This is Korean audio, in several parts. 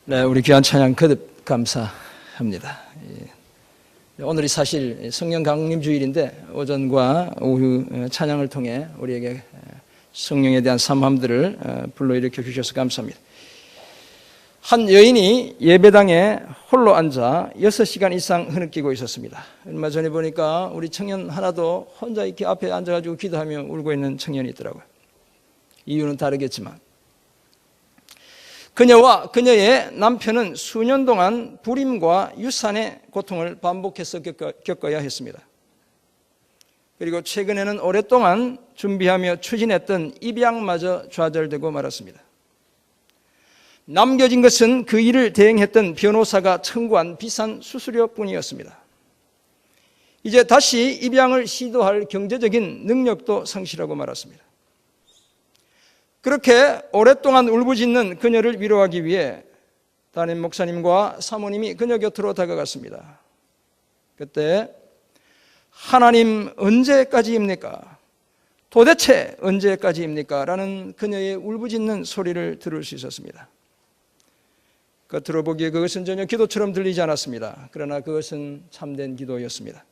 네, 우리 귀한 찬양 거듭 감사합니다. 오늘이 사실 성령 강림 주일인데 오전과 오후 찬양을 통해 우리에게 성령에 대한 삼함들을 불러일으켜 주셔서 감사합니다. 한 여인이 예배당에 홀로 앉아 6시간 이상 흐느끼고 있었습니다. 얼마 전에 보니까 우리 청년 하나도 혼자 이렇게 앞에 앉아가지고 기도하며 울고 있는 청년이 있더라고요. 이유는 다르겠지만 그녀와 그녀의 남편은 수년 동안 불임과 유산의 고통을 반복해서 겪어야 했습니다. 그리고 최근에는 오랫동안 준비하며 추진했던 입양마저 좌절되고 말았습니다. 남겨진 것은 그 일을 대행했던 변호사가 청구한 비싼 수수료뿐이었습니다. 이제 다시 입양을 시도할 경제적인 능력도 상실하고 말았습니다. 그렇게 오랫동안 울부짖는 그녀를 위로하기 위해 담임 목사님과 사모님이 그녀 곁으로 다가갔습니다. 그때 하나님 언제까지입니까? 도대체 언제까지입니까? 라는 그녀의 울부짖는 소리를 들을 수 있었습니다. 겉으로 보기에 그것은 전혀 기도처럼 들리지 않았습니다. 그러나 그것은 참된 기도였습니다.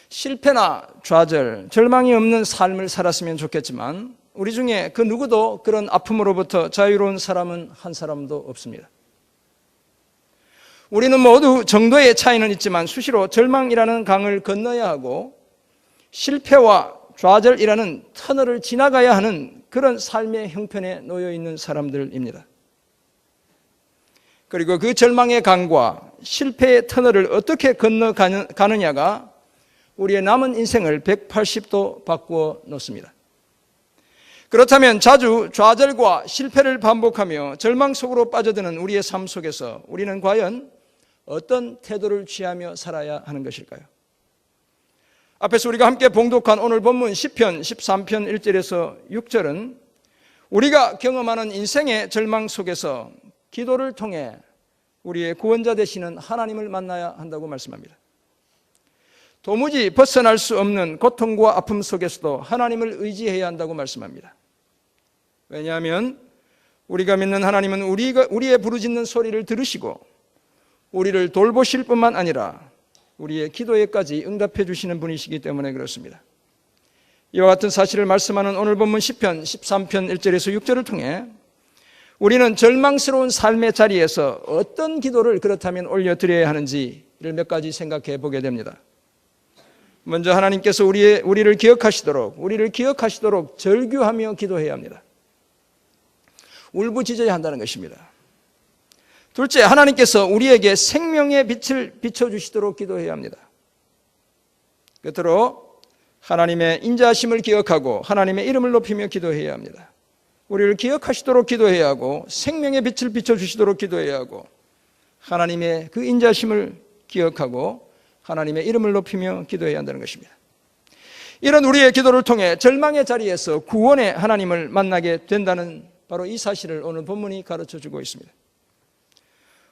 실패나 좌절, 절망이 없는 삶을 살았으면 좋겠지만 우리 중에 그 누구도 그런 아픔으로부터 자유로운 사람은 한 사람도 없습니다. 우리는 모두 정도의 차이는 있지만 수시로 절망이라는 강을 건너야 하고 실패와 좌절이라는 터널을 지나가야 하는 그런 삶의 형편에 놓여 있는 사람들입니다. 그리고 그 절망의 강과 실패의 터널을 어떻게 건너가느냐가 우리의 남은 인생을 180도 바꾸어 놓습니다. 그렇다면 자주 좌절과 실패를 반복하며 절망 속으로 빠져드는 우리의 삶 속에서 우리는 과연 어떤 태도를 취하며 살아야 하는 것일까요? 앞에서 우리가 함께 봉독한 오늘 본문 시편 13편 1절에서 6절은 우리가 경험하는 인생의 절망 속에서 기도를 통해 우리의 구원자 되시는 하나님을 만나야 한다고 말씀합니다. 도무지 벗어날 수 없는 고통과 아픔 속에서도 하나님을 의지해야 한다고 말씀합니다. 왜냐하면 우리가 믿는 하나님은 우리의 부르짖는 소리를 들으시고 우리를 돌보실 뿐만 아니라 우리의 기도에까지 응답해 주시는 분이시기 때문에 그렇습니다. 이와 같은 사실을 말씀하는 오늘 본문 시편 13편 1절에서 6절을 통해 우리는 절망스러운 삶의 자리에서 어떤 기도를 그렇다면 올려드려야 하는지를 몇 가지 생각해 보게 됩니다. 먼저 하나님께서 우리를 기억하시도록 절규하며 기도해야 합니다. 울부짖어야 한다는 것입니다. 둘째, 하나님께서 우리에게 생명의 빛을 비춰주시도록 기도해야 합니다. 끝으로 하나님의 인자하심을 기억하고 하나님의 이름을 높이며 기도해야 합니다. 우리를 기억하시도록 기도해야 하고 생명의 빛을 비춰주시도록 기도해야 하고 하나님의 그 인자하심을 기억하고 하나님의 이름을 높이며 기도해야 한다는 것입니다. 이런 우리의 기도를 통해 절망의 자리에서 구원의 하나님을 만나게 된다는 바로 이 사실을 오늘 본문이 가르쳐주고 있습니다.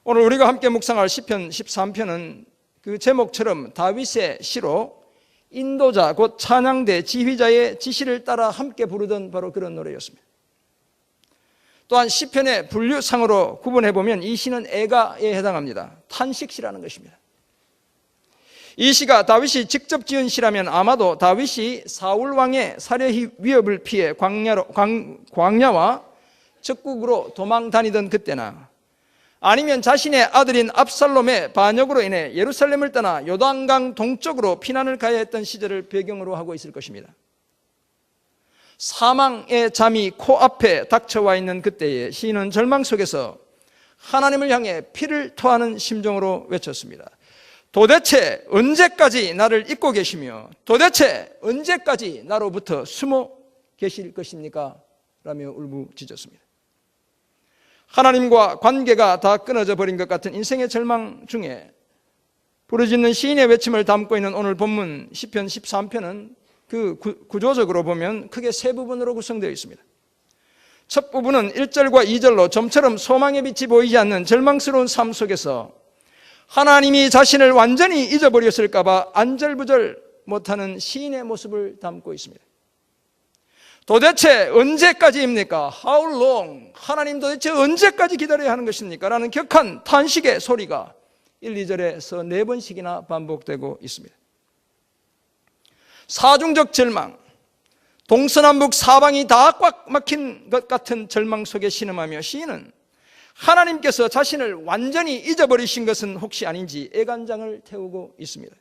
오늘 우리가 함께 묵상할 시편 13편은 그 제목처럼 다윗의 시로 인도자 곧 찬양대 지휘자의 지시를 따라 함께 부르던 바로 그런 노래였습니다. 또한 시편의 분류상으로 구분해보면 이 시는 애가에 해당합니다. 탄식시라는 것입니다. 이 시가 다윗이 직접 지은 시라면 아마도 다윗이 사울 왕의 살해 위협을 피해 광야와 적국으로 도망 다니던 그때나 아니면 자신의 아들인 압살롬의 반역으로 인해 예루살렘을 떠나 요단강 동쪽으로 피난을 가야 했던 시절을 배경으로 하고 있을 것입니다. 사망의 잠이 코앞에 닥쳐와 있는 그때에 시인은 절망 속에서 하나님을 향해 피를 토하는 심정으로 외쳤습니다. 도대체 언제까지 나를 잊고 계시며 도대체 언제까지 나로부터 숨어 계실 것입니까? 라며 울부짖었습니다. 하나님과 관계가 다 끊어져 버린 것 같은 인생의 절망 중에 부르짖는 시인의 외침을 담고 있는 오늘 본문 시편 13편은 그 구조적으로 보면 크게 세 부분으로 구성되어 있습니다. 첫 부분은 1절과 2절로 좀처럼 소망의 빛이 보이지 않는 절망스러운 삶 속에서 하나님이 자신을 완전히 잊어버렸을까 봐 안절부절 못하는 시인의 모습을 담고 있습니다. 도대체 언제까지입니까? How long? 하나님 도대체 언제까지 기다려야 하는 것입니까? 라는 격한 탄식의 소리가 1, 2절에서 4번씩이나 반복되고 있습니다. 사중적 절망, 동서남북 사방이 다 꽉 막힌 것 같은 절망 속에 신음하며 시인은 하나님께서 자신을 완전히 잊어버리신 것은 혹시 아닌지 애간장을 태우고 있습니다.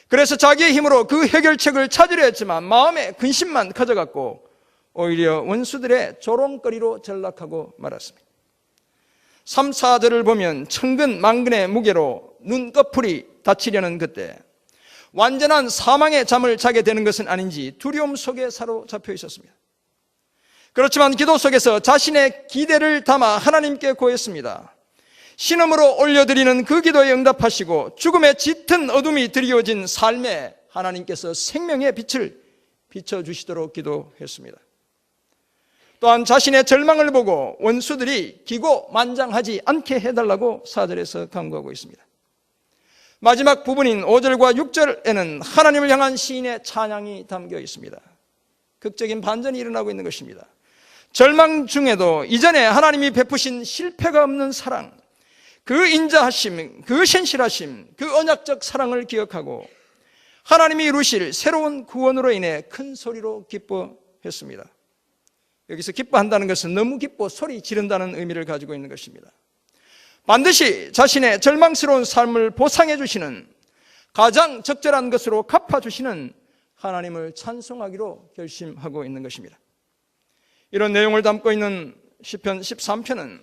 그래서 자기의 힘으로 그 해결책을 찾으려 했지만 마음의 근심만 커져갔고 오히려 원수들의 조롱거리로 전락하고 말았습니다. 3, 4절을 보면 천근 만근의 무게로 눈꺼풀이 다치려는 그때 완전한 사망의 잠을 자게 되는 것은 아닌지 두려움 속에 사로잡혀 있었습니다. 그렇지만 기도 속에서 자신의 기대를 담아 하나님께 고했습니다. 신음으로 올려드리는 그 기도에 응답하시고 죽음의 짙은 어둠이 드리워진 삶에 하나님께서 생명의 빛을 비춰주시도록 기도했습니다. 또한 자신의 절망을 보고 원수들이 기고만장하지 않게 해달라고 4절에서 간구하고 있습니다. 마지막 부분인 5절과 6절에는 하나님을 향한 시인의 찬양이 담겨 있습니다. 극적인 반전이 일어나고 있는 것입니다. 절망 중에도 이전에 하나님이 베푸신 실패가 없는 사랑, 그 인자하심, 그 신실하심, 그 언약적 사랑을 기억하고 하나님이 이루실 새로운 구원으로 인해 큰 소리로 기뻐했습니다. 여기서 기뻐한다는 것은 너무 기뻐 소리 지른다는 의미를 가지고 있는 것입니다. 반드시 자신의 절망스러운 삶을 보상해 주시는, 가장 적절한 것으로 갚아주시는 하나님을 찬송하기로 결심하고 있는 것입니다. 이런 내용을 담고 있는 시편 13편은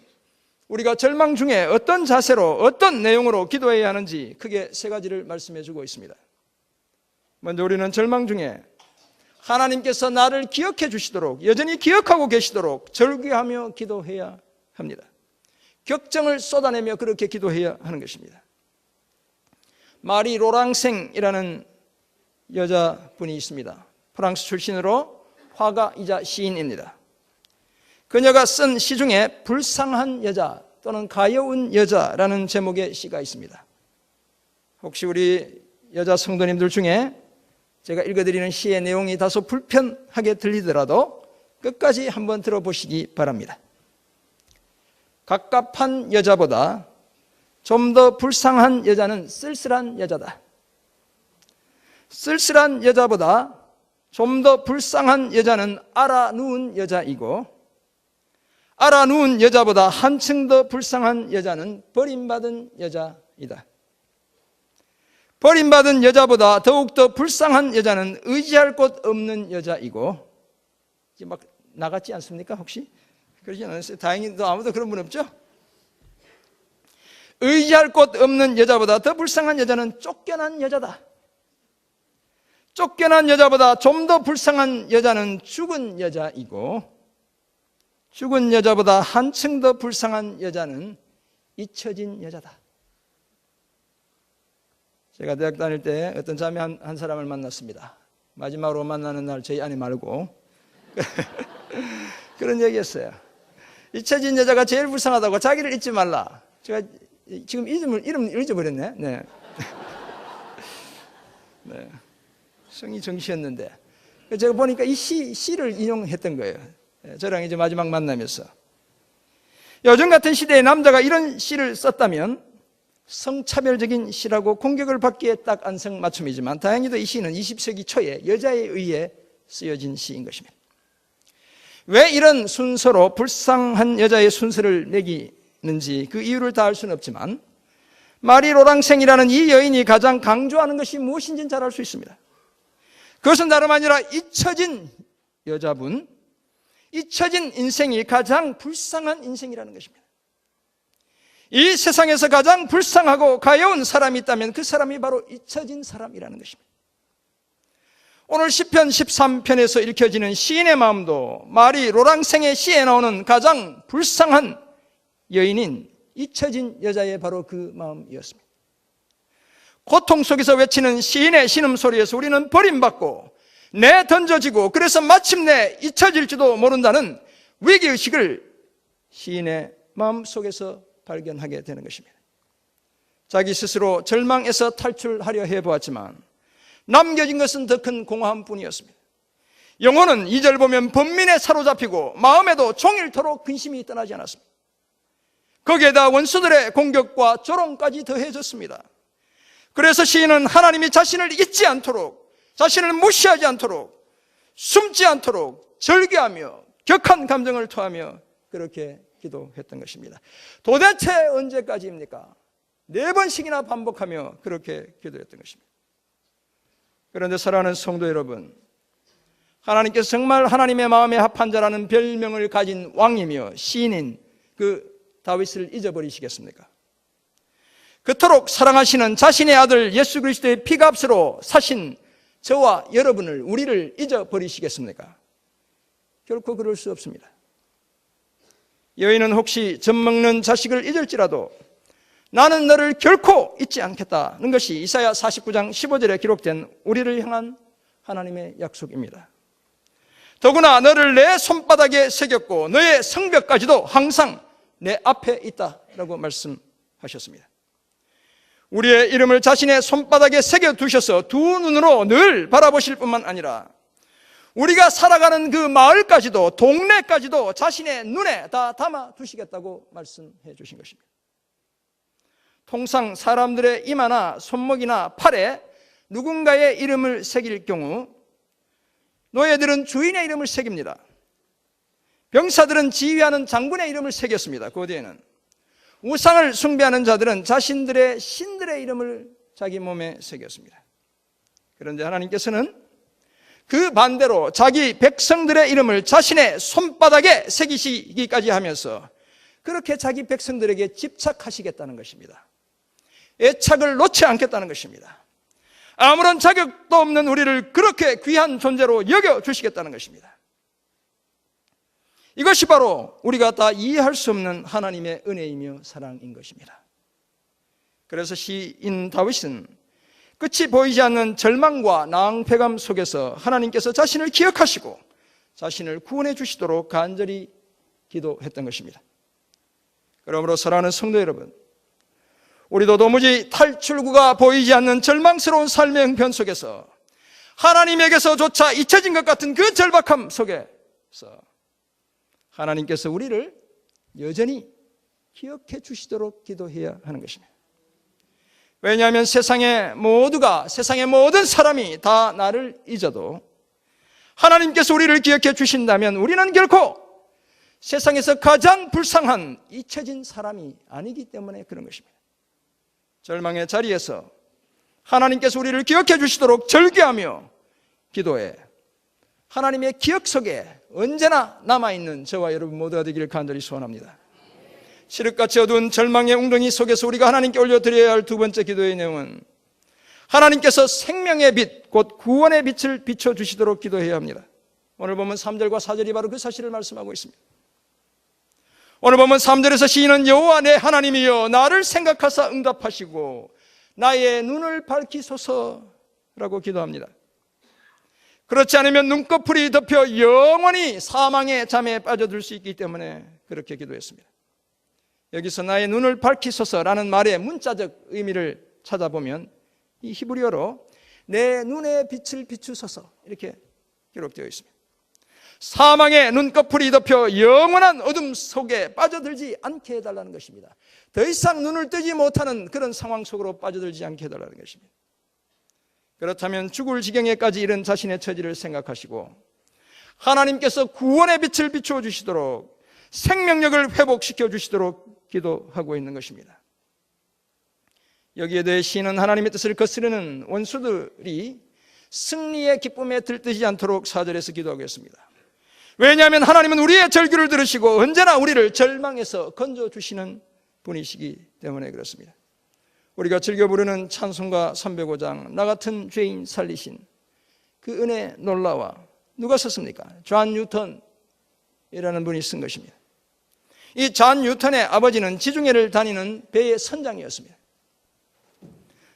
우리가 절망 중에 어떤 자세로, 어떤 내용으로 기도해야 하는지 크게 3가지를 말씀해 주고 있습니다. 먼저 우리는 절망 중에 하나님께서 나를 기억해 주시도록, 여전히 기억하고 계시도록 절규하며 기도해야 합니다. 격정을 쏟아내며 그렇게 기도해야 하는 것입니다. 마리 로랑생이라는 여자분이 있습니다. 프랑스 출신으로 화가이자 시인입니다. 그녀가 쓴 시 중에 불쌍한 여자 또는 가여운 여자라는 제목의 시가 있습니다. 혹시 우리 여자 성도님들 중에 제가 읽어드리는 시의 내용이 다소 불편하게 들리더라도 끝까지 한번 들어보시기 바랍니다. 갑갑한 여자보다 좀 더 불쌍한 여자는 쓸쓸한 여자다. 쓸쓸한 여자보다 좀 더 불쌍한 여자는 알아누운 여자이고, 알아누운 여자보다 한층 더 불쌍한 여자는 버림받은 여자이다. 버림받은 여자보다 더욱더 불쌍한 여자는 의지할 곳 없는 여자이고, 이제 막 나갔지 않습니까 혹시? 그러지 않았어요? 다행히 아무도 그런 분 없죠? 의지할 곳 없는 여자보다 더 불쌍한 여자는 쫓겨난 여자다. 쫓겨난 여자보다 좀 더 불쌍한 여자는 죽은 여자이고, 죽은 여자보다 한층 더 불쌍한 여자는 잊혀진 여자다. 제가 대학 다닐 때 어떤 자매 한 사람을 만났습니다. 마지막으로 만나는 날 저희 아내 말고 그런 얘기했어요. 잊혀진 여자가 제일 불쌍하다고, 자기를 잊지 말라. 제가 지금 이름 잊어버렸네. 네. 네. 성이 정시였는데 제가 보니까 이 시를 인용했던 거예요. 저랑 이제 마지막 만나면서, 요즘 같은 시대에 남자가 이런 시를 썼다면 성차별적인 시라고 공격을 받기에 딱 안성맞춤이지만, 다행히도 이 시는 20세기 초에 여자에 의해 쓰여진 시인 것입니다. 왜 이런 순서로 불쌍한 여자의 순서를 매기는지 그 이유를 다 알 수는 없지만, 마리 로랑생이라는 이 여인이 가장 강조하는 것이 무엇인지는 잘 알 수 있습니다. 그것은 다름 아니라 잊혀진 여자분, 잊혀진 인생이 가장 불쌍한 인생이라는 것입니다. 이 세상에서 가장 불쌍하고 가여운 사람이 있다면 그 사람이 바로 잊혀진 사람이라는 것입니다. 오늘 시편 13편에서 읽혀지는 시인의 마음도 마리 로랑생의 시에 나오는 가장 불쌍한 여인인 잊혀진 여자의 바로 그 마음이었습니다. 고통 속에서 외치는 시인의 신음소리에서 우리는 버림받고 내던져지고, 그래서 마침내 잊혀질지도 모른다는 위기의식을 시인의 마음속에서 발견하게 되는 것입니다. 자기 스스로 절망에서 탈출하려 해보았지만 남겨진 것은 더 큰 공허함뿐이었습니다. 영혼은 2절 보면 번민에 사로잡히고 마음에도 종일토록 근심이 떠나지 않았습니다. 거기에다 원수들의 공격과 조롱까지 더해졌습니다. 그래서 시인은 하나님이 자신을 잊지 않도록, 자신을 무시하지 않도록, 숨지 않도록 절규하며 격한 감정을 토하며 그렇게 기도했던 것입니다. 도대체 언제까지입니까? 4번씩이나 반복하며 그렇게 기도했던 것입니다. 그런데 사랑하는 성도 여러분, 하나님께서 정말 하나님의 마음에 합한 자라는 별명을 가진 왕이며 시인인 그 다윗을 잊어버리시겠습니까? 그토록 사랑하시는 자신의 아들 예수 그리스도의 피값으로 사신 저와 여러분을, 우리를 잊어버리시겠습니까? 결코 그럴 수 없습니다. 여인은 혹시 젖먹는 자식을 잊을지라도 나는 너를 결코 잊지 않겠다는 것이 이사야 49장 15절에 기록된 우리를 향한 하나님의 약속입니다. 더구나 너를 내 손바닥에 새겼고 너의 성벽까지도 항상 내 앞에 있다라고 말씀하셨습니다. 우리의 이름을 자신의 손바닥에 새겨두셔서 두 눈으로 늘 바라보실 뿐만 아니라 우리가 살아가는 그 마을까지도, 동네까지도 자신의 눈에 다 담아두시겠다고 말씀해 주신 것입니다. 통상 사람들의 이마나 손목이나 팔에 누군가의 이름을 새길 경우 노예들은 주인의 이름을 새깁니다. 병사들은 지휘하는 장군의 이름을 새겼습니다. 그 뒤에는 우상을 숭배하는 자들은 자신들의 신들의 이름을 자기 몸에 새겼습니다. 그런데 하나님께서는 그 반대로 자기 백성들의 이름을 자신의 손바닥에 새기시기까지 하면서 그렇게 자기 백성들에게 집착하시겠다는 것입니다. 애착을 놓지 않겠다는 것입니다. 아무런 자격도 없는 우리를 그렇게 귀한 존재로 여겨주시겠다는 것입니다. 이것이 바로 우리가 다 이해할 수 없는 하나님의 은혜이며 사랑인 것입니다. 그래서 시인 다윗은 끝이 보이지 않는 절망과 낭패감 속에서 하나님께서 자신을 기억하시고 자신을 구원해 주시도록 간절히 기도했던 것입니다. 그러므로 사랑하는 성도 여러분, 우리도 도무지 탈출구가 보이지 않는 절망스러운 삶의 형편 속에서 하나님에게서조차 잊혀진 것 같은 그 절박함 속에서 하나님께서 우리를 여전히 기억해 주시도록 기도해야 하는 것입니다. 왜냐하면 세상의 모든 사람이 다 나를 잊어도 하나님께서 우리를 기억해 주신다면 우리는 결코 세상에서 가장 불쌍한 잊혀진 사람이 아니기 때문에 그런 것입니다. 절망의 자리에서 하나님께서 우리를 기억해 주시도록 절규하며 기도해 하나님의 기억 속에 언제나 남아있는 저와 여러분 모두가 되기를 간절히 소원합니다. 칠흑같이 어두운 절망의 웅덩이 속에서 우리가 하나님께 올려드려야 할 두 번째 기도의 내용은 하나님께서 생명의 빛, 곧 구원의 빛을 비춰주시도록 기도해야 합니다. 오늘 보면 3절과 4절이 바로 그 사실을 말씀하고 있습니다. 오늘 보면 3절에서 시인은 여호와 내 하나님이여 나를 생각하사 응답하시고 나의 눈을 밝히소서라고 기도합니다. 그렇지 않으면 눈꺼풀이 덮여 영원히 사망의 잠에 빠져들 수 있기 때문에 그렇게 기도했습니다. 여기서 나의 눈을 밝히소서라는 말의 문자적 의미를 찾아보면 이 히브리어로 내 눈의 빛을 비추소서 이렇게 기록되어 있습니다. 사망의 눈꺼풀이 덮여 영원한 어둠 속에 빠져들지 않게 해달라는 것입니다. 더 이상 눈을 뜨지 못하는 그런 상황 속으로 빠져들지 않게 해달라는 것입니다. 그렇다면 죽을 지경에까지 이른 자신의 처지를 생각하시고 하나님께서 구원의 빛을 비추어 주시도록 생명력을 회복시켜 주시도록 기도하고 있는 것입니다. 여기에 대해 시인은 하나님의 뜻을 거스르는 원수들이 승리의 기쁨에 들뜨지 않도록 4절에서 기도하고 있습니다. 왜냐하면 하나님은 우리의 절규를 들으시고 언제나 우리를 절망에서 건져주시는 분이시기 때문에 그렇습니다. 우리가 즐겨 부르는 찬송가 305장 나 같은 죄인 살리신 그 은혜 놀라와 누가 썼습니까? 존 뉴턴이라는 분이 쓴 것입니다. 이 존 뉴턴의 아버지는 지중해를 다니는 배의 선장이었습니다.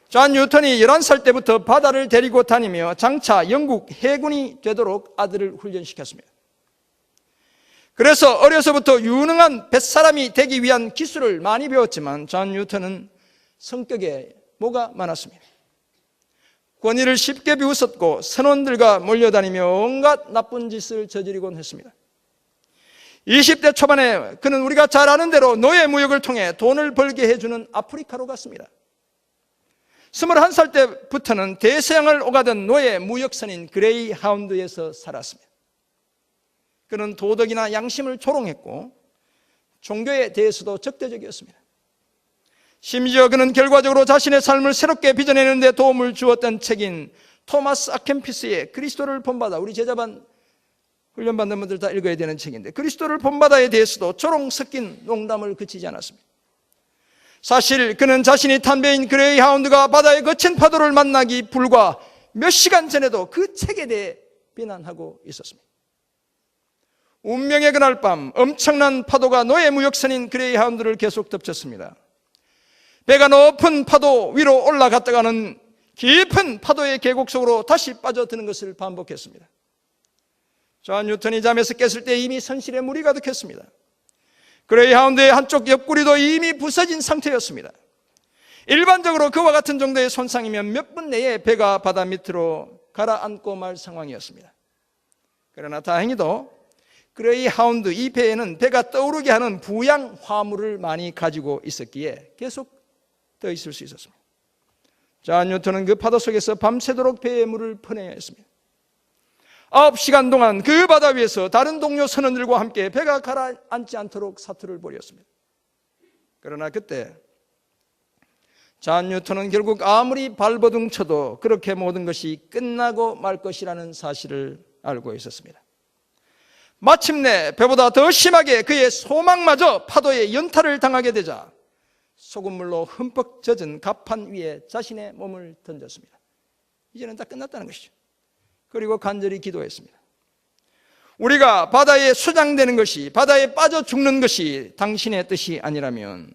존 뉴턴이 11살 때부터 바다를 데리고 다니며 장차 영국 해군이 되도록 아들을 훈련시켰습니다. 그래서 어려서부터 유능한 뱃사람이 되기 위한 기술을 많이 배웠지만 존 뉴턴은 성격에 뭐가 많았습니다. 권위를 쉽게 비웃었고 선원들과 몰려다니며 온갖 나쁜 짓을 저지르곤 했습니다. 20대 초반에 그는 우리가 잘 아는 대로 노예 무역을 통해 돈을 벌게 해주는 아프리카로 갔습니다. 21살 때부터는 대서양을 오가던 노예 무역선인 그레이 하운드에서 살았습니다. 그는 도덕이나 양심을 조롱했고 종교에 대해서도 적대적이었습니다. 심지어 그는 결과적으로 자신의 삶을 새롭게 빚어내는 데 도움을 주었던 책인 토마스 아켄피스의 그리스도를 본받아, 우리 제자반 훈련받는 분들 다 읽어야 되는 책인데, 그리스도를 본받아에 대해서도 조롱 섞인 농담을 그치지 않았습니다. 사실 그는 자신이 탄 배인 그레이 하운드가 바다의 거친 파도를 만나기 불과 몇 시간 전에도 그 책에 대해 비난하고 있었습니다. 운명의 그날 밤 엄청난 파도가 노예 무역선인 그레이 하운드를 계속 덮쳤습니다. 배가 높은 파도 위로 올라갔다가는 깊은 파도의 계곡 속으로 다시 빠져드는 것을 반복했습니다. 존 뉴턴이 잠에서 깼을 때 이미 선실에 물이 가득했습니다. 그레이 하운드의 한쪽 옆구리도 이미 부서진 상태였습니다. 일반적으로 그와 같은 정도의 손상이면 몇 분 내에 배가 바다 밑으로 가라앉고 말 상황이었습니다. 그러나 다행히도 그레이 하운드 이 배에는 배가 떠오르게 하는 부양 화물을 많이 가지고 있었기에 계속 떠 있을 수 있었습니다. 존 뉴턴은 그 파도 속에서 밤새도록 배에 물을 퍼내야 했습니다. 9시간 동안 그 바다 위에서 다른 동료 선원들과 함께 배가 가라앉지 않도록 사투를 벌였습니다. 그러나 그때 존 뉴턴은 결국 아무리 발버둥 쳐도 그렇게 모든 것이 끝나고 말 것이라는 사실을 알고 있었습니다. 마침내 배보다 더 심하게 그의 소망마저 파도에 연타를 당하게 되자 소금물로 흠뻑 젖은 갑판 위에 자신의 몸을 던졌습니다. 이제는 다 끝났다는 것이죠. 그리고 간절히 기도했습니다. 우리가 바다에 수장되는 것이, 바다에 빠져 죽는 것이 당신의 뜻이 아니라면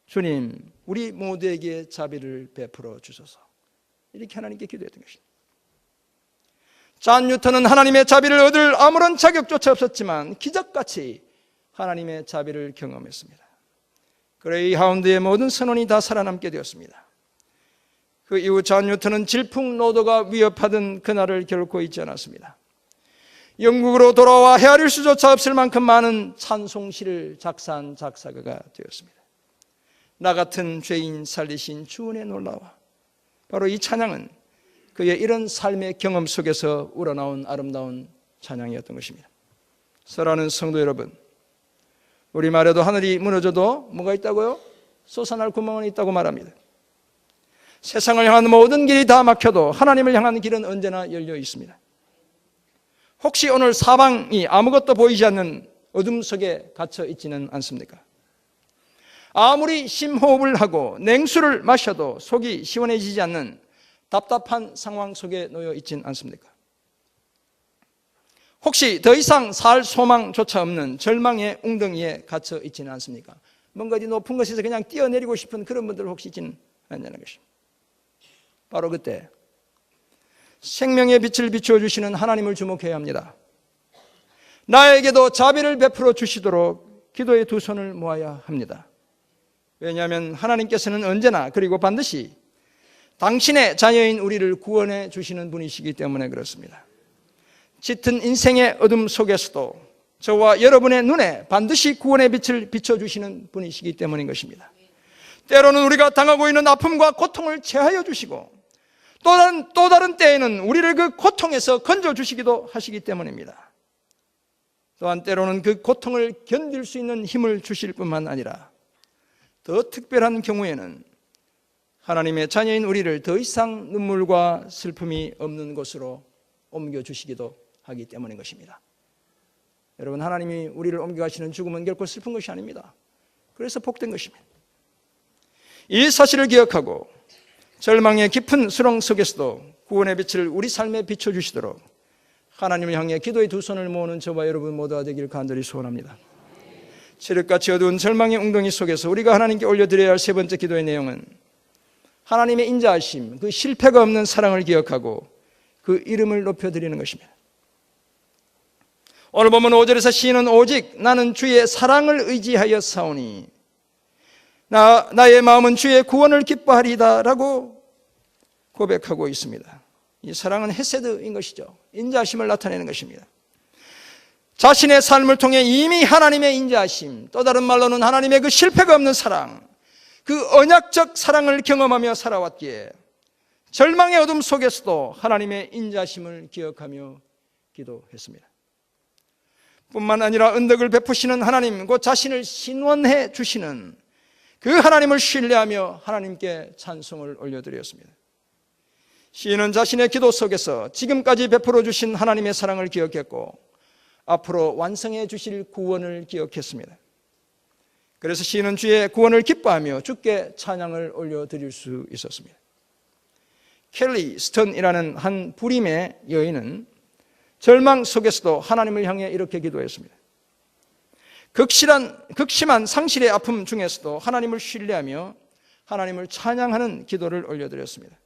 주님, 우리 모두에게 자비를 베풀어 주소서. 이렇게 하나님께 기도했던 것입니다. 존 뉴턴은 하나님의 자비를 얻을 아무런 자격조차 없었지만 기적같이 하나님의 자비를 경험했습니다. 그레이 하운드의 모든 선원이 다 살아남게 되었습니다. 그 이후 존 뉴턴은 질풍노도가 위협하던 그날을 결코 잊지 않았습니다. 영국으로 돌아와 헤아릴 수조차 없을 만큼 많은 찬송시를 작사한 작사가가 되었습니다. 나 같은 죄인 살리신 주은혜 놀라와. 바로 이 찬양은 그의 이런 삶의 경험 속에서 우러나온 아름다운 찬양이었던 것입니다. 사랑하는 성도 여러분, 우리말에도 하늘이 무너져도 뭐가 있다고요? 솟아날 구멍은 있다고 말합니다. 세상을 향한 모든 길이 다 막혀도 하나님을 향한 길은 언제나 열려 있습니다. 혹시 오늘 사방이 아무것도 보이지 않는 어둠 속에 갇혀 있지는 않습니까? 아무리 심호흡을 하고 냉수를 마셔도 속이 시원해지지 않는 답답한 상황 속에 놓여 있지는 않습니까? 혹시 더 이상 살 소망조차 없는 절망의 웅덩이에 갇혀 있지는 않습니까? 뭔가 어디 높은 곳에서 그냥 뛰어내리고 싶은 그런 분들 혹시 있지는 않냐는 것입니다. 바로 그때 생명의 빛을 비추어 주시는 하나님을 주목해야 합니다. 나에게도 자비를 베풀어 주시도록 기도의 두 손을 모아야 합니다. 왜냐하면 하나님께서는 언제나 그리고 반드시 당신의 자녀인 우리를 구원해 주시는 분이시기 때문에 그렇습니다. 짙은 인생의 어둠 속에서도 저와 여러분의 눈에 반드시 구원의 빛을 비춰주시는 분이시기 때문인 것입니다. 때로는 우리가 당하고 있는 아픔과 고통을 제하여 주시고 또 다른 때에는 우리를 그 고통에서 건져주시기도 하시기 때문입니다. 또한 때로는 그 고통을 견딜 수 있는 힘을 주실 뿐만 아니라 더 특별한 경우에는 하나님의 자녀인 우리를 더 이상 눈물과 슬픔이 없는 곳으로 옮겨주시기도 하기 때문인 것입니다. 여러분, 하나님이 우리를 옮겨가시는 죽음은 결코 슬픈 것이 아닙니다. 그래서 복된 것입니다. 이 사실을 기억하고 절망의 깊은 수렁 속에서도 구원의 빛을 우리 삶에 비춰주시도록 하나님을 향해 기도의 두 손을 모으는 저와 여러분 모두가 되길 간절히 소원합니다. 칠흑같이 어두운 절망의 웅덩이 속에서 우리가 하나님께 올려드려야 할 세 번째 기도의 내용은 하나님의 인자하심, 그 실패가 없는 사랑을 기억하고 그 이름을 높여드리는 것입니다. 오늘 보면 5절에서 시인은 오직 나는 주의 사랑을 의지하여 사오니 나의 마음은 주의 구원을 기뻐하리다 라고 고백하고 있습니다. 이 사랑은 헤세드인 것이죠. 인자하심을 나타내는 것입니다. 자신의 삶을 통해 이미 하나님의 인자하심, 또 다른 말로는 하나님의 그 실패가 없는 사랑, 그 언약적 사랑을 경험하며 살아왔기에 절망의 어둠 속에서도 하나님의 인자하심을 기억하며 기도했습니다. 뿐만 아니라 은덕을 베푸시는 하나님, 곧 자신을 신원해 주시는 그 하나님을 신뢰하며 하나님께 찬송을 올려드렸습니다. 시인은 자신의 기도 속에서 지금까지 베풀어 주신 하나님의 사랑을 기억했고 앞으로 완성해 주실 구원을 기억했습니다. 그래서 시인은 주의 구원을 기뻐하며 주께 찬양을 올려드릴 수 있었습니다. 켈리 스턴이라는 한 불임의 여인은 절망 속에서도 하나님을 향해 이렇게 기도했습니다. 극심한 상실의 아픔 중에서도 하나님을 신뢰하며 하나님을 찬양하는 기도를 올려드렸습니다.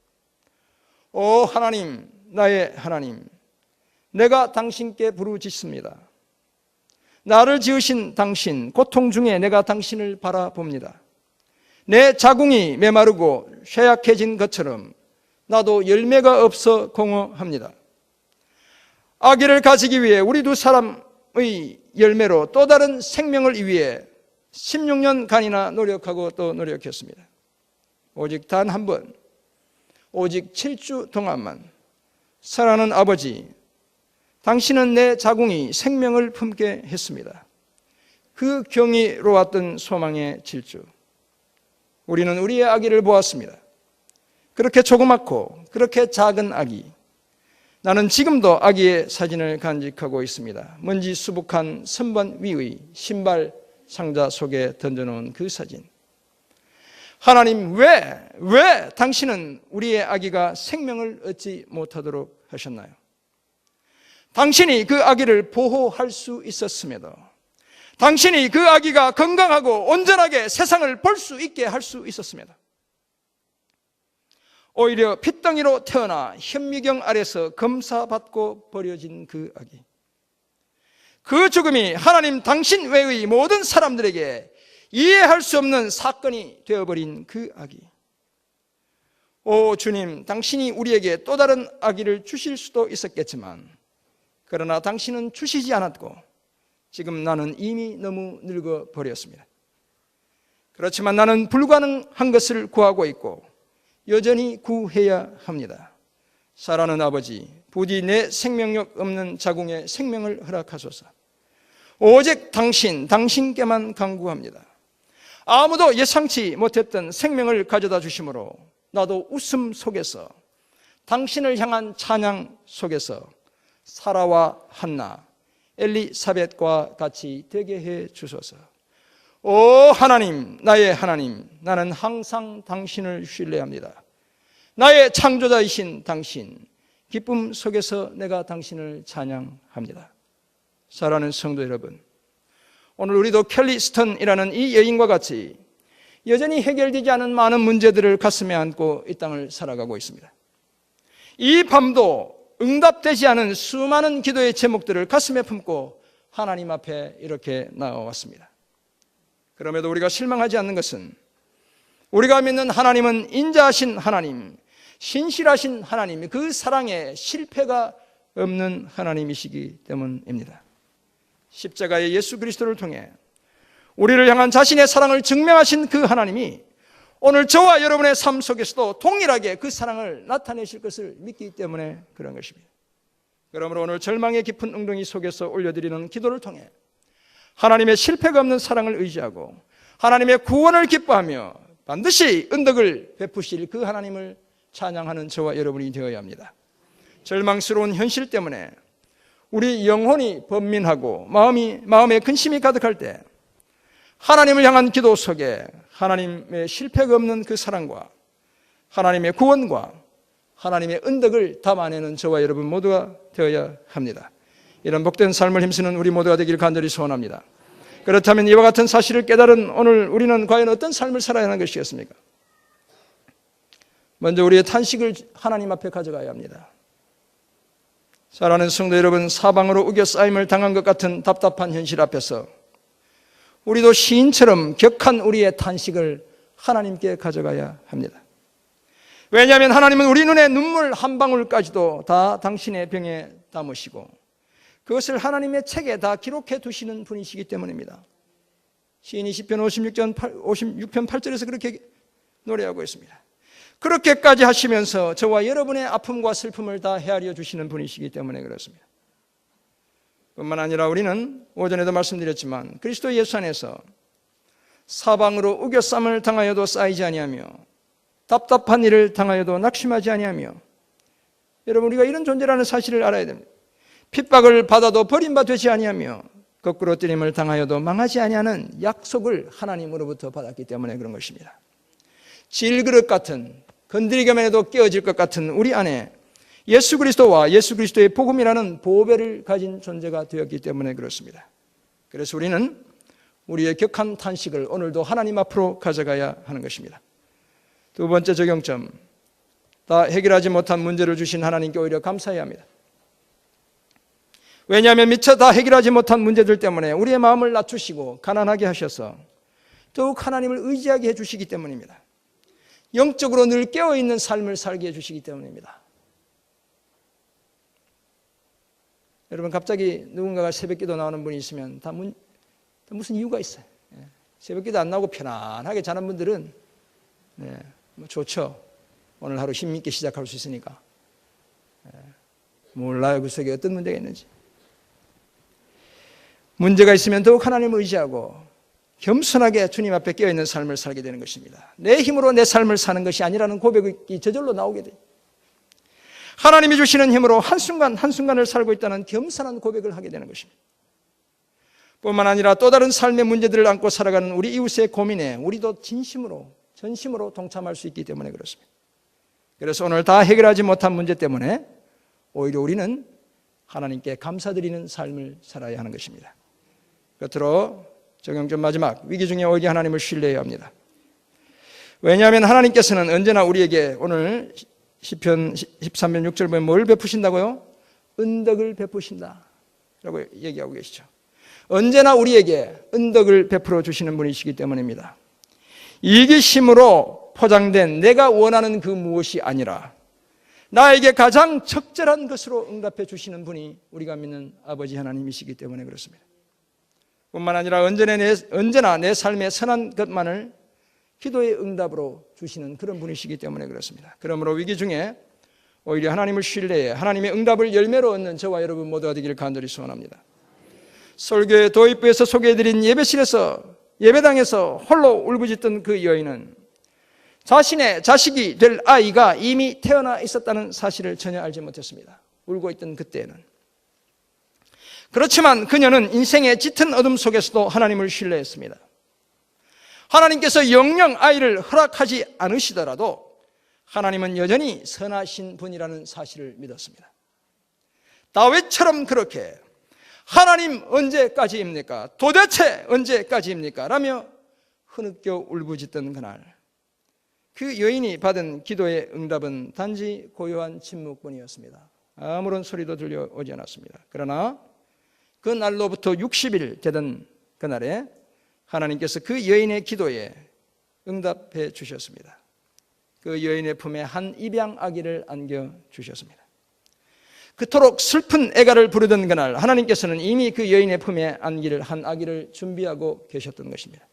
오 하나님, 나의 하나님, 내가 당신께 부르짖습니다. 나를 지으신 당신, 고통 중에 내가 당신을 바라봅니다. 내 자궁이 메마르고 쇠약해진 것처럼 나도 열매가 없어 공허합니다. 아기를 가지기 위해 우리 두 사람의 열매로 또 다른 생명을 위해 16년간이나 노력하고 또 노력했습니다. 오직 단 한 번, 오직 7주 동안만 사랑하는 아버지, 당신은 내 자궁이 생명을 품게 했습니다. 그 경이로웠던 소망의 7주, 우리는 우리의 아기를 보았습니다. 그렇게 조그맣고 그렇게 작은 아기, 나는 지금도 아기의 사진을 간직하고 있습니다. 먼지 수북한 선반 위의 신발 상자 속에 던져놓은 그 사진. 하나님, 왜 당신은 우리의 아기가 생명을 얻지 못하도록 하셨나요? 당신이 그 아기를 보호할 수 있었음에도, 당신이 그 아기가 건강하고 온전하게 세상을 볼 수 있게 할 수 있었음에도 오히려 핏덩이로 태어나 현미경 아래서 검사받고 버려진 그 아기, 그 죽음이 하나님 당신 외의 모든 사람들에게 이해할 수 없는 사건이 되어버린 그 아기. 오 주님, 당신이 우리에게 또 다른 아기를 주실 수도 있었겠지만 그러나 당신은 주시지 않았고 지금 나는 이미 너무 늙어버렸습니다. 그렇지만 나는 불가능한 것을 구하고 있고 여전히 구해야 합니다. 사랑하는 아버지, 부디 내 생명력 없는 자궁에 생명을 허락하소서. 오직 당신께만 간구합니다. 아무도 예상치 못했던 생명을 가져다 주심으로 나도 웃음 속에서, 당신을 향한 찬양 속에서 사라와 한나, 엘리사벳과 같이 되게 해 주소서. 오 하나님, 나의 하나님, 나는 항상 당신을 신뢰합니다. 나의 창조자이신 당신, 기쁨 속에서 내가 당신을 찬양합니다. 사랑하는 성도 여러분, 오늘 우리도 켈리 스턴이라는 이 여인과 같이 여전히 해결되지 않은 많은 문제들을 가슴에 안고 이 땅을 살아가고 있습니다. 이 밤도 응답되지 않은 수많은 기도의 제목들을 가슴에 품고 하나님 앞에 이렇게 나와왔습니다. 그럼에도 우리가 실망하지 않는 것은 우리가 믿는 하나님은 인자하신 하나님, 신실하신 하나님, 그 사랑에 실패가 없는 하나님이시기 때문입니다. 십자가의 예수 그리스도를 통해 우리를 향한 자신의 사랑을 증명하신 그 하나님이 오늘 저와 여러분의 삶 속에서도 동일하게 그 사랑을 나타내실 것을 믿기 때문에 그런 것입니다. 그러므로 오늘 절망의 깊은 웅덩이 속에서 올려드리는 기도를 통해 하나님의 실패가 없는 사랑을 의지하고 하나님의 구원을 기뻐하며 반드시 은덕을 베푸실 그 하나님을 찬양하는 저와 여러분이 되어야 합니다. 절망스러운 현실 때문에 우리 영혼이 번민하고 마음에 근심이 가득할 때 하나님을 향한 기도 속에 하나님의 실패가 없는 그 사랑과 하나님의 구원과 하나님의 은덕을 담아내는 저와 여러분 모두가 되어야 합니다. 이런 복된 삶을 힘쓰는 우리 모두가 되길 간절히 소원합니다. 그렇다면 이와 같은 사실을 깨달은 오늘 우리는 과연 어떤 삶을 살아야 하는 것이겠습니까? 먼저 우리의 탄식을 하나님 앞에 가져가야 합니다. 사랑하는 성도 여러분, 사방으로 우겨싸임을 당한 것 같은 답답한 현실 앞에서 우리도 시인처럼 격한 우리의 탄식을 하나님께 가져가야 합니다. 왜냐하면 하나님은 우리 눈에 눈물 한 방울까지도 다 당신의 병에 담으시고 그것을 하나님의 책에 다 기록해 두시는 분이시기 때문입니다. 시인이 시편 56편 8절에서 그렇게 노래하고 있습니다. 그렇게까지 하시면서 저와 여러분의 아픔과 슬픔을 다 헤아려 주시는 분이시기 때문에 그렇습니다. 뿐만 아니라 우리는 오전에도 말씀드렸지만 그리스도 예수 안에서 사방으로 우겨쌈을 당하여도 쌓이지 아니하며 답답한 일을 당하여도 낙심하지 아니하며, 여러분 우리가 이런 존재라는 사실을 알아야 됩니다. 핍박을 받아도 버림바 되지 아니하며 거꾸로 뜨림을 당하여도 망하지 아니하는 약속을 하나님으로부터 받았기 때문에 그런 것입니다. 질그릇 같은, 건드리기만 해도 깨어질 것 같은 우리 안에 예수 그리스도와 예수 그리스도의 복음이라는 보배를 가진 존재가 되었기 때문에 그렇습니다. 그래서 우리는 우리의 격한 탄식을 오늘도 하나님 앞으로 가져가야 하는 것입니다. 두 번째 적용점, 다 해결하지 못한 문제를 주신 하나님께 오히려 감사해야 합니다. 왜냐하면 미처 다 해결하지 못한 문제들 때문에 우리의 마음을 낮추시고 가난하게 하셔서 더욱 하나님을 의지하게 해주시기 때문입니다. 영적으로 늘 깨어있는 삶을 살게 해주시기 때문입니다. 여러분 갑자기 누군가가 새벽기도 나오는 분이 있으면 다 무슨 이유가 있어요. 새벽기도 안 나오고 편안하게 자는 분들은 뭐 좋죠. 오늘 하루 힘있게 시작할 수 있으니까. 몰라요, 그 속에 어떤 문제가 있는지. 문제가 있으면 더욱 하나님을 의지하고 겸손하게 주님 앞에 깨어있는 삶을 살게 되는 것입니다. 내 힘으로 내 삶을 사는 것이 아니라는 고백이 저절로 나오게 돼요. 하나님이 주시는 힘으로 한순간 한순간을 살고 있다는 겸손한 고백을 하게 되는 것입니다. 뿐만 아니라 또 다른 삶의 문제들을 안고 살아가는 우리 이웃의 고민에 우리도 진심으로 전심으로 동참할 수 있기 때문에 그렇습니다. 그래서 오늘 다 해결하지 못한 문제 때문에 오히려 우리는 하나님께 감사드리는 삶을 살아야 하는 것입니다. 끝으로 적용점 마지막, 위기 중에 오히려 하나님을 신뢰해야 합니다. 왜냐하면 하나님께서는 언제나 우리에게, 오늘 시편 13편 6절 보면 뭘 베푸신다고요? 은덕을 베푸신다 라고 얘기하고 계시죠. 언제나 우리에게 은덕을 베풀어 주시는 분이시기 때문입니다. 이기심으로 포장된 내가 원하는 그 무엇이 아니라 나에게 가장 적절한 것으로 응답해 주시는 분이 우리가 믿는 아버지 하나님이시기 때문에 그렇습니다. 뿐만 아니라 언제나 내 삶의 선한 것만을 기도의 응답으로 주시는 그런 분이시기 때문에 그렇습니다. 그러므로 위기 중에 오히려 하나님을 신뢰해 하나님의 응답을 열매로 얻는 저와 여러분 모두가 되기를 간절히 소원합니다. 설교의 도입부에서 소개해드린 예배당에서 홀로 울부짖던 그 여인은 자신의 자식이 될 아이가 이미 태어나 있었다는 사실을 전혀 알지 못했습니다. 울고 있던 그때에는. 그렇지만 그녀는 인생의 짙은 어둠 속에서도 하나님을 신뢰했습니다. 하나님께서 영영 아이를 허락하지 않으시더라도 하나님은 여전히 선하신 분이라는 사실을 믿었습니다. 다윗처럼 그렇게 하나님 언제까지입니까? 도대체 언제까지입니까? 라며 흐느껴 울부짖던 그날, 그 여인이 받은 기도의 응답은 단지 고요한 침묵뿐이었습니다. 아무런 소리도 들려오지 않았습니다. 그러나 그 날로부터 60일 되던 그날에 하나님께서 그 여인의 기도에 응답해 주셨습니다. 그 여인의 품에 한 입양 아기를 안겨 주셨습니다. 그토록 슬픈 애가를 부르던 그날 하나님께서는 이미 그 여인의 품에 안기를 한 아기를 준비하고 계셨던 것입니다.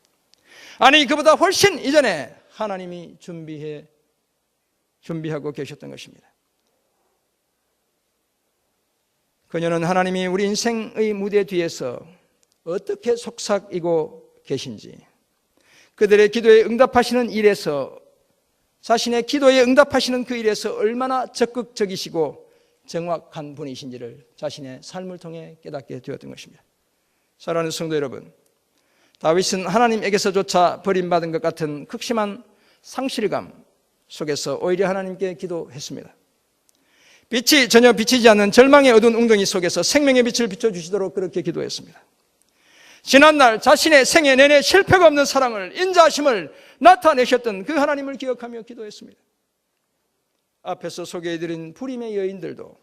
아니, 그보다 훨씬 이전에 하나님이 준비하고 계셨던 것입니다. 그녀는 하나님이 우리 인생의 무대 뒤에서 어떻게 속삭이고 계신지, 그들의 기도에 응답하시는 일에서, 자신의 기도에 응답하시는 그 일에서 얼마나 적극적이시고 정확한 분이신지를 자신의 삶을 통해 깨닫게 되었던 것입니다. 사랑하는 성도 여러분, 다윗은 하나님에게서조차 버림받은 것 같은 극심한 상실감 속에서 오히려 하나님께 기도했습니다. 빛이 전혀 비치지 않는 절망의 어두운 웅덩이 속에서 생명의 빛을 비춰주시도록 그렇게 기도했습니다. 지난날 자신의 생애 내내 실패가 없는 사랑을, 인자하심을 나타내셨던 그 하나님을 기억하며 기도했습니다. 앞에서 소개해드린 불임의 여인들도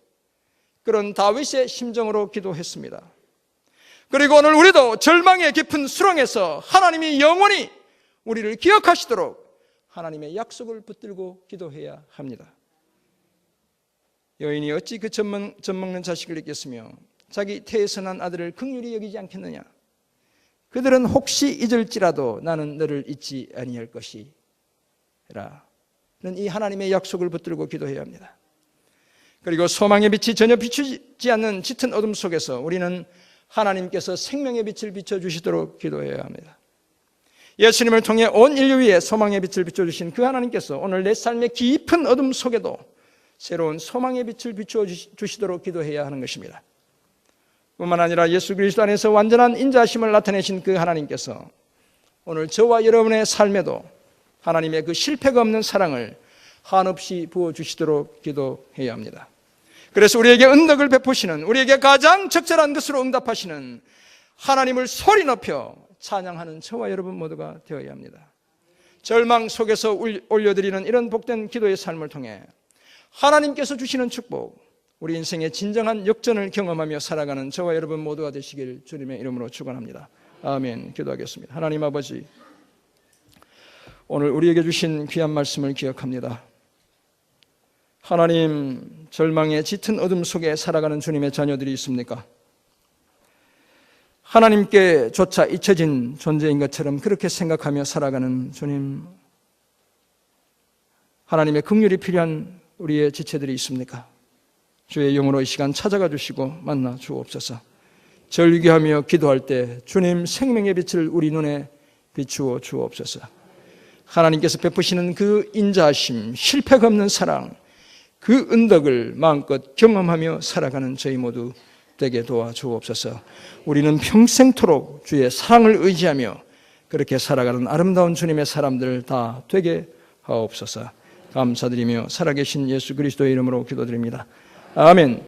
그런 다윗의 심정으로 기도했습니다. 그리고 오늘 우리도 절망의 깊은 수렁에서 하나님이 영원히 우리를 기억하시도록 하나님의 약속을 붙들고 기도해야 합니다. 여인이 어찌 그 젖먹는 자식을 잊겠으며 자기 태에서 난 아들을 긍휼히 여기지 않겠느냐. 그들은 혹시 잊을지라도 나는 너를 잊지 아니할 것이라. 이 하나님의 약속을 붙들고 기도해야 합니다. 그리고 소망의 빛이 전혀 비추지 않는 짙은 어둠 속에서 우리는 하나님께서 생명의 빛을 비춰주시도록 기도해야 합니다. 예수님을 통해 온 인류 위에 소망의 빛을 비춰주신 그 하나님께서 오늘 내 삶의 깊은 어둠 속에도 새로운 소망의 빛을 비춰주시도록 기도해야 하는 것입니다. 뿐만 아니라 예수 그리스도 안에서 완전한 인자하심을 나타내신 그 하나님께서 오늘 저와 여러분의 삶에도 하나님의 그 실패가 없는 사랑을 한없이 부어주시도록 기도해야 합니다. 그래서 우리에게 은덕을 베푸시는, 우리에게 가장 적절한 것으로 응답하시는 하나님을 소리 높여 찬양하는 저와 여러분 모두가 되어야 합니다. 절망 속에서 올려드리는 이런 복된 기도의 삶을 통해 하나님께서 주시는 축복, 우리 인생의 진정한 역전을 경험하며 살아가는 저와 여러분 모두가 되시길 주님의 이름으로 축원합니다. 아멘. 기도하겠습니다. 하나님 아버지, 오늘 우리에게 주신 귀한 말씀을 기억합니다. 하나님, 절망의 짙은 어둠 속에 살아가는 주님의 자녀들이 있습니까? 하나님께조차 잊혀진 존재인 것처럼 그렇게 생각하며 살아가는 주님, 하나님의 긍휼이 필요한 우리의 지체들이 있습니까? 주의 영으로 이 시간 찾아가 주시고 만나 주옵소서. 절규하며 기도할 때 주님 생명의 빛을 우리 눈에 비추어 주옵소서. 하나님께서 베푸시는 그 인자하심, 실패가 없는 사랑, 그 은덕을 마음껏 경험하며 살아가는 저희 모두 되게 도와주옵소서. 우리는 평생토록 주의 사랑을 의지하며 그렇게 살아가는 아름다운 주님의 사람들 다 되게 하옵소서. 감사드리며 살아계신 예수 그리스도의 이름으로 기도드립니다. 아멘.